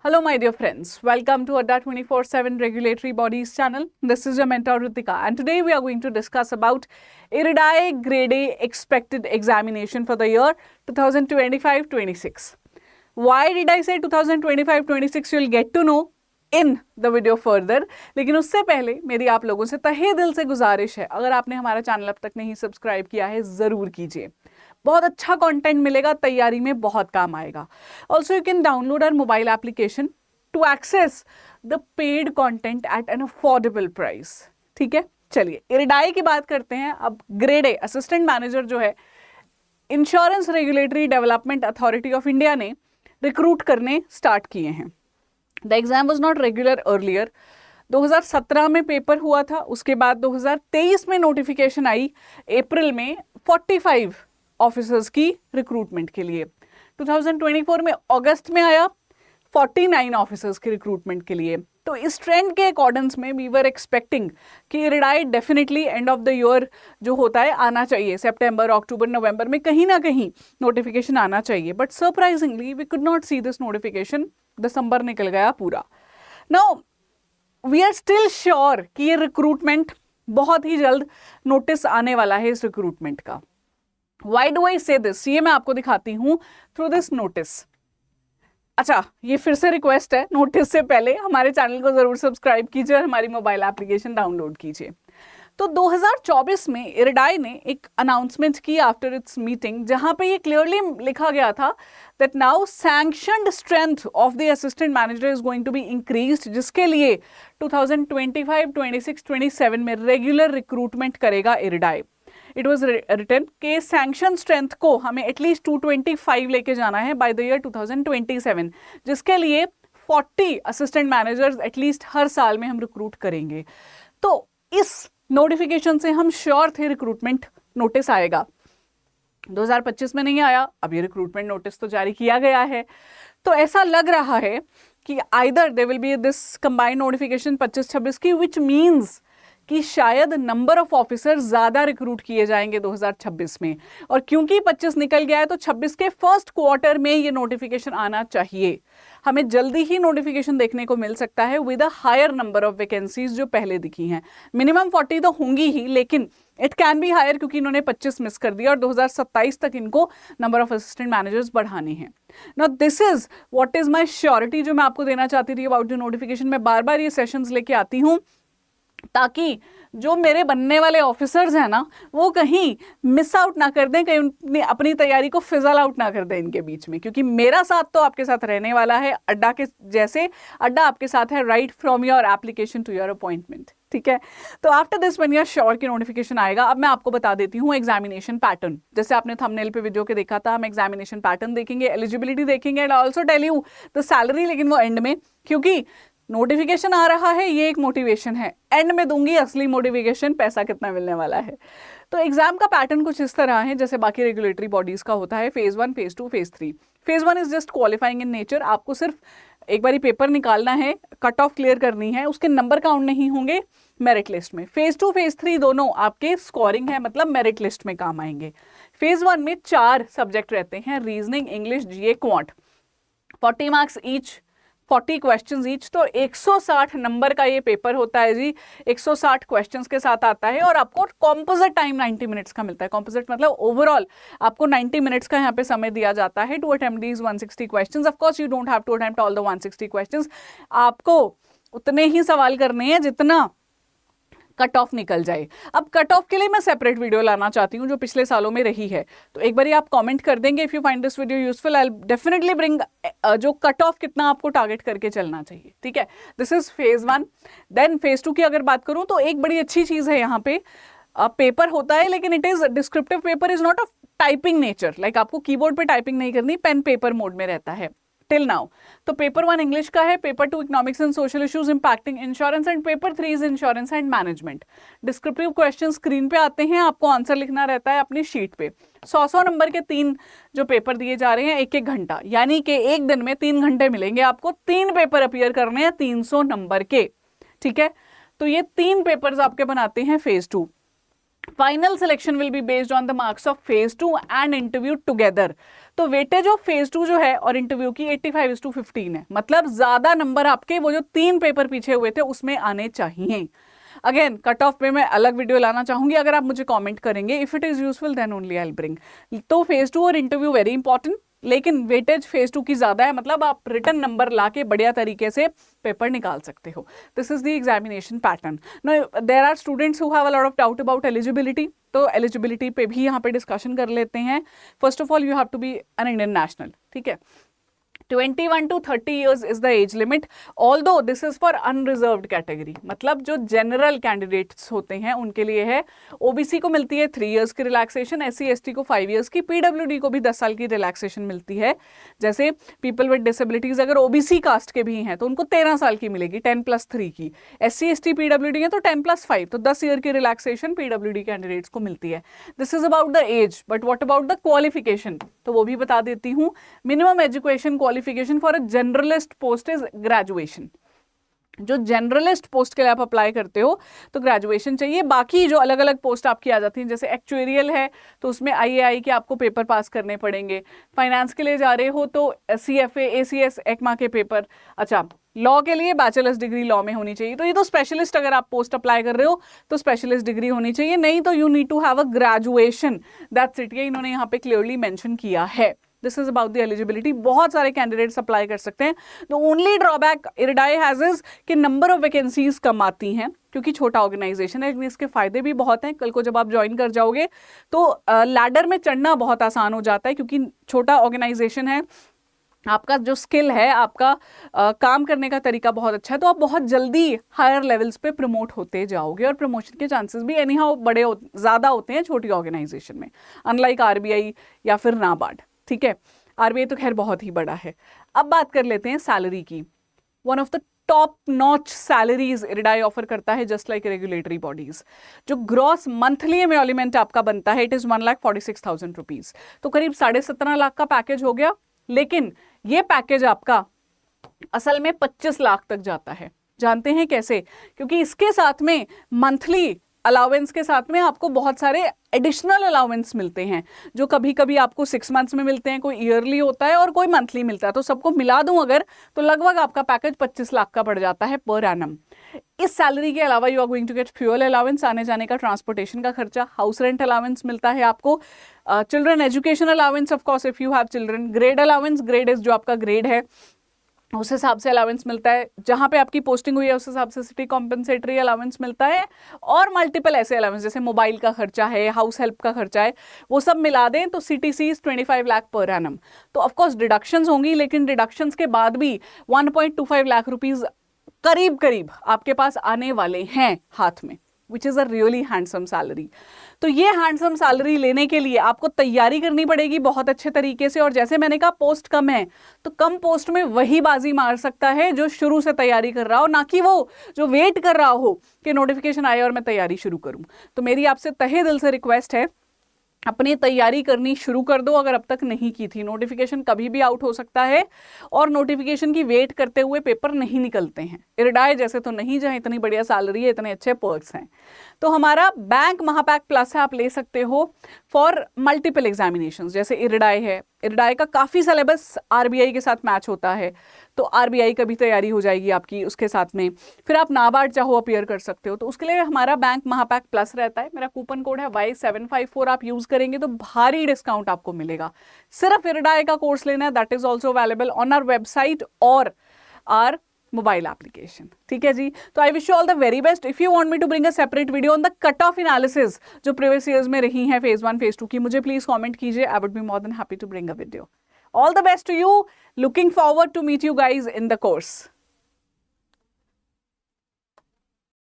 Hello, my dear friends. Welcome to Adda 24/7 Regulatory Bodies channel. This is your mentor Ritika, and today we are going to discuss about IRDAI Grade A expected examination for the year 2025-26. Why did I say 2025-26? You'll get to know in the video further. लेकिन उससे पहले मेरी आप लोगों से तहे दिल से गुजारिश है, अगर आपने हमारा चैनल अब तक नहीं सब्सक्राइब किया है ज़रूर कीजिए. बहुत अच्छा कंटेंट मिलेगा, तैयारी में बहुत काम आएगा. Also you can download our mobile application to access the paid content at an affordable price. ठीक है, चलिए इरडाई की बात करते हैं. अब ग्रेड ए असिस्टेंट मैनेजर जो है insurance regulatory development authority of India ने रिक्रूट करने स्टार्ट किए हैं. The exam was not regular earlier. 2017 में पेपर हुआ था, उसके बाद 2023 में नोटिफिकेशन आई अप्रैल में 45 ऑफिसर्स की रिक्रूटमेंट के लिए. 2024 में अगस्त में आया 49 ऑफिसर्स की रिक्रूटमेंट के लिए. तो इस ट्रेंड के अकॉर्डेंस में वी वर एक्सपेक्टिंग कि IRDAI definitely end of the year जो होता है आना चाहिए, सितंबर, अक्टूबर, नवंबर में कहीं ना कहीं नोटिफिकेशन आना चाहिए. But surprisingly we could not see this notification. दिसंबर निकल गया पूरा. Now we are still sure कि ये रिक्रूटमेंट बहुत ही जल्द नोटिस आने वाला है इस रिक्रूटमेंट का. Why do I say this? ये मैं आपको दिखाती हूँ थ्रू दिस नोटिस. अच्छा, ये फिर से रिक्वेस्ट है, नोटिस से पहले हमारे चैनल को जरूर सब्सक्राइब कीजिए और हमारी मोबाइल एप्लीकेशन डाउनलोड कीजिए. तो 2024 में इरडाई ने एक अनाउंसमेंट की आफ्टर इट्स मीटिंग, जहां पे ये क्लियरली लिखा गया था that now sanctioned strength of the assistant manager is going to be increased, जिसके लिए 2025, 26, 27 में रेगुलर रिक्रूटमेंट करेगा इरडाई. इट वॉज रिटन के सैंक्शन स्ट्रेंथ को हमें एटलीस्ट 225 लेके जाना है बाय द ईयर 2027, जिसके लिए 40 असिस्टेंट मैनेजर्स एटलीस्ट हर साल में हम रिक्रूट करेंगे. तो इस नोटिफिकेशन से हम श्योर थे रिक्रूटमेंट नोटिस आएगा. 2025 में नहीं आया, अब ये रिक्रूटमेंट नोटिस तो जारी किया गया है. तो ऐसा लग रहा है कि either they will be this combined notification 25-26 की, विच मीन्स कि शायद नंबर ऑफ ऑफिसर ज्यादा रिक्रूट किए जाएंगे 2026 में. और क्योंकि 25 निकल गया है तो 26 के फर्स्ट क्वार्टर में ये नोटिफिकेशन आना चाहिए. हमें जल्दी ही नोटिफिकेशन देखने को मिल सकता है with a higher number of vacancies जो पहले दिखी हैं. मिनिमम 40 तो होंगी ही, लेकिन इट कैन बी हायर क्योंकि इन्होंने 25 मिस कर दिया और 2027 तक इनको नंबर ऑफ असिस्टेंट मैनेजर्स बढ़ाने हैं. Now this is what is my surety जो मैं आपको देना चाहती थी अबाउट द नोटिफिकेशन. मैं बार बार ये सेशंस लेके आती हूँ ताकि जो मेरे बनने वाले ऑफिसर्स हैं ना, वो कहीं मिस आउट ना कर दें, कहीं अपनी तैयारी को फिजल आउट ना कर दें इनके बीच में. क्योंकि मेरा साथ तो आपके साथ रहने वाला है अड्डा के जैसे. अड्डा आपके साथ है right from your application to your appointment. ठीक है, तो after this one year sure की नोटिफिकेशन आएगा. अब मैं आपको बता देती हूँ एग्जामिनेशन पैटर्न. जैसे आपने थंबनेल पे वीडियो के देखा था, हम एग्जामिनेशन पैटर्न देखेंगे, एलिजिबिलिटी देखेंगे and also tell you the salary, लेकिन वो एंड में, क्योंकि नोटिफिकेशन आ रहा है, ये एक मोटिवेशन है. एंड में दूंगी असली मोटिवेशन, पैसा कितना मिलने वाला है. तो एग्जाम का पैटर्न कुछ इस तरह है जैसे बाकी रेगुलेटरी बॉडीज का होता है. Phase 1, phase 2, phase 3. Phase 1 is just qualifying in nature. आपको सिर्फ एक बारी पेपर निकालना है, कट ऑफ क्लियर करनी है, उसके नंबर काउंट नहीं होंगे मेरिट लिस्ट में. फेज 2, फेज 3 दोनों आपके स्कोरिंग है, मतलब मेरिट लिस्ट में काम आएंगे. फेज 1 में 4 सब्जेक्ट रहते हैं, reasoning, English, GA, quant. 40 marks each, 40 questions each. तो 160 नंबर का ये पेपर होता है जी. 160 क्वेश्चंस के साथ आता है और आपको कॉम्पोजिट टाइम 90 मिनट्स का मिलता है. कॉम्पोजिट मतलब ओवरऑल आपको 90 मिनट्स का यहाँ पे समय दिया जाता है to attempt these 160 questions. Of course you don't have to attempt all the 160 questions. आपको उतने ही सवाल करने हैं जितना कट ऑफ निकल जाए. अब कट ऑफ के लिए मैं सेपरेट वीडियो लाना चाहती हूँ जो पिछले सालों में रही है. तो एक बार आप कमेंट कर देंगे if you find this video useful. I definitely bring जो कट ऑफ कितना आपको टारगेट करके चलना चाहिए. ठीक है, this is phase 1. Then phase 2 की अगर बात करूँ तो एक बड़ी अच्छी चीज है, यहाँ पे पेपर होता है लेकिन it is descriptive paper, is not of typing nature. Like आपको कीबोर्ड पे टाइपिंग नहीं करनी, पेन पेपर मोड में रहता है टिल नाउ. तो पेपर 1 इंग्लिश का है, paper 2 economics and social issues impacting insurance and paper 3 is insurance and management. Descriptive question screen पे आते हैं, आपको आंसर लिखना रहता है अपनी शीट पे. 100 नंबर के 3 जो पेपर दिए जा रहे हैं, 1-1 घंटा, यानी कि एक दिन में 3 घंटे मिलेंगे आपको. 3 पेपर अपीयर करने हैं 300 नंबर के. ठीक है, तो ये 3 पेपर्स आपके बनाते हैं phase 2. Final selection will be based on the marks of phase 2 and interview together. तो वेटेज ऑफ फेज 2 जो है और इंटरव्यू की 85:15 है, मतलब ज्यादा नंबर आपके वो जो 3 पेपर पीछे हुए थे उसमें आने चाहिए। अगेन कट ऑफ पे मैं अलग वीडियो लाना चाहूंगी, अगर आप मुझे कमेंट करेंगे, if it is useful then only I will bring. तो फेज 2 और इंटरव्यू वेरी इंपॉर्टेंट, लेकिन वेटेज फेज 2 की ज्यादा है, मतलब आप रिटर्न नंबर लाके बढ़िया तरीके से पेपर निकाल सकते हो। This is the examination pattern. Now there are students who have a lot of doubt about eligibility, तो एलिजिबिलिटी पे भी यहाँ पे डिस्कशन कर लेते हैं। First of all you have to be an Indian national, ठीक है। 21 to 30 years is the age limit, although this is for unreserved category, मतलब जो जनरल कैंडिडेट्स होते हैं उनके लिए है। ओबीसी को मिलती है 3 years की रिलैक्सेशन, एससी एसटी को 5 years की, पीडब्ल्यूडी को भी 10 साल की रिलैक्सेशन मिलती है। जैसे पीपल विद डिसेबिलिटीज अगर ओबीसी कास्ट के भी हैं तो उनको 13 साल की मिलेगी, 10+3 की। एससी एसटी पीडब्ल्यूडी है तो 10+5, तो 10 year की रिलैक्सेशन पीडब्ल्यूडी कैंडिडेट्स को मिलती है। This is about the age, but what about the qualification, तो वो भी बता देती हूँ। Minimum education qualification for a generalist post is graduation. जो जनरलिस्ट पोस्ट के लिए आप अप्लाई करते हो तो ग्रेजुएशन चाहिए। बाकी जो अलग अलग पोस्ट आपकी आ जाती हैं, जैसे एक्चुरियल है तो उसमें आईएआई के आपको पेपर पास करने पड़ेंगे। फाइनेंस के लिए जा रहे हो तो सीएफए, एसीएस, एक्मा के पेपर। अच्छा, लॉ के लिए बैचलर्स डिग्री लॉ में होनी चाहिए। तो ये तो स्पेशलिस्ट, अगर आप पोस्ट अप्लाई कर रहे हो तो स्पेशलिस्ट डिग्री होनी चाहिए, नहीं तो you need to have a graduation, that's it. ये इन्होंने यहाँ पे क्लियरली मेंशन किया है। This is about the eligibility. बहुत सारे कैंडिडेट्स अप्लाई कर सकते हैं। The only drawback IRDAI has is कि नंबर ऑफ वैकेंसीज कम आती हैं, क्योंकि छोटा ऑर्गेनाइजेशन है, लेकिन इसके फायदे भी बहुत हैं। कल को जब आप ज्वाइन कर जाओगे तो लैडर में चढ़ना बहुत आसान हो जाता है, क्योंकि छोटा ऑर्गेनाइजेशन है, आपका जो स्किल है, आपका काम करने का तरीका बहुत अच्छा है, तो आप बहुत जल्दी हायर लेवल्स पे प्रमोट होते जाओगे, और प्रमोशन के चांसेस भी एनी हाउ ज़्यादा होते हैं छोटी ऑर्गेनाइजेशन में, अनलाइक आरबीआई या फिर नाबार्ड, ठीक है। आरबीआई तो खैर बहुत ही बड़ा है। अब बात कर लेते हैं सैलरी की। One of the top notch salaries IRDAI offer करता है, जस्ट लाइक रेगुलेटरी बॉडीज। जो ग्रॉस मंथली एम्योल्यूमेंट आपका बनता है, इट इज 1,46,000 रुपीज, तो करीब 17.5 लाख का पैकेज हो गया। लेकिन ये पैकेज आपका असल में 25 लाख तक जाता है। जानते हैं कैसे? क्योंकि इसके साथ में मंथली अलाउंस के साथ में आपको बहुत सारे एडिशनल अलाउंस मिलते हैं, जो कभी कभी आपको 6 मंथ्स में मिलते हैं, कोई ईयरली होता है और कोई मंथली मिलता है। तो सबको मिला दूं अगर, तो लगभग आपका पैकेज 25 लाख का पड़ जाता है पर एनम। इस सैलरी के अलावा you are going to get fuel allowance, आने जाने का, ट्रांसपोर्टेशन का खर्चा, हाउस रेंट अलाउंस मिलता है आपको, children education allowance of course if you have children, grade allowance, grade is जो आपका ग्रेड है उस हिसाब से अलाउंस मिलता है, जहां पे आपकी पोस्टिंग हुई है उस हिसाब से सिटी कॉम्पनसेटरी अलाउंस मिलता है, और मल्टीपल ऐसे अलाउंस जैसे मोबाइल का खर्चा है, हाउस हेल्प का खर्चा है, वो सब मिला दें तो सीटीसी 25 लाख पर एनम। तो ऑफकोर्स डिडक्शंस होंगी, लेकिन डिडक्शंस के बाद भी 1.25 लाख रुपीज करीब करीब आपके पास आने वाले हैं हाथ में, which is a really handsome salary. तो ये हैंडसम सैलरी लेने के लिए आपको तैयारी करनी पड़ेगी बहुत अच्छे तरीके से, और जैसे मैंने कहा पोस्ट कम है तो कम पोस्ट में वही बाजी मार सकता है जो शुरू से तैयारी कर रहा हो, ना कि वो जो वेट कर रहा हो कि नोटिफिकेशन आए और मैं तैयारी शुरू करूं। तो मेरी आपसे तहे दिल से रिक्वेस्ट है, अपनी तैयारी करनी शुरू कर दो अगर अब तक नहीं की थी। नोटिफिकेशन कभी भी आउट हो सकता है, और नोटिफिकेशन की वेट करते हुए पेपर नहीं निकलते हैं। इरिडाई जैसे तो नहीं, जहां इतनी बढ़िया सैलरी है, इतने अच्छे पर्क्स हैं। तो हमारा बैंक महापैक प्लस है, आप ले सकते हो फॉर मल्टीपल एग्जामिनेशन। जैसे इरिडाई है, इरिडाई का काफ़ी सिलेबस आरबीआई के साथ मैच होता है, तो आरबीआई का भी तैयारी हो जाएगी आपकी उसके साथ में। फिर आप नाबार्ड चाहो अपीयर कर सकते हो, तो उसके लिए हमारा बैंक महापैक प्लस रहता है। मेरा कूपन कोड है Y754, आप यूज़ करेंगे तो भारी डिस्काउंट आपको मिलेगा। सिर्फ इरिडाई का कोर्स लेना है, that is also available on our website और आर मोबाइल एप्लीकेशन, ठीक है जी। तो I wish you all the very best. If you want me to bring a separate video on the cut off analysis जो previous years में रही हैं phase 1 phase 2 की, मुझे प्लीज कमेंट कीजिए, I would be more than happy to bring a video. All the best to you, looking forward to meet you guys in the course.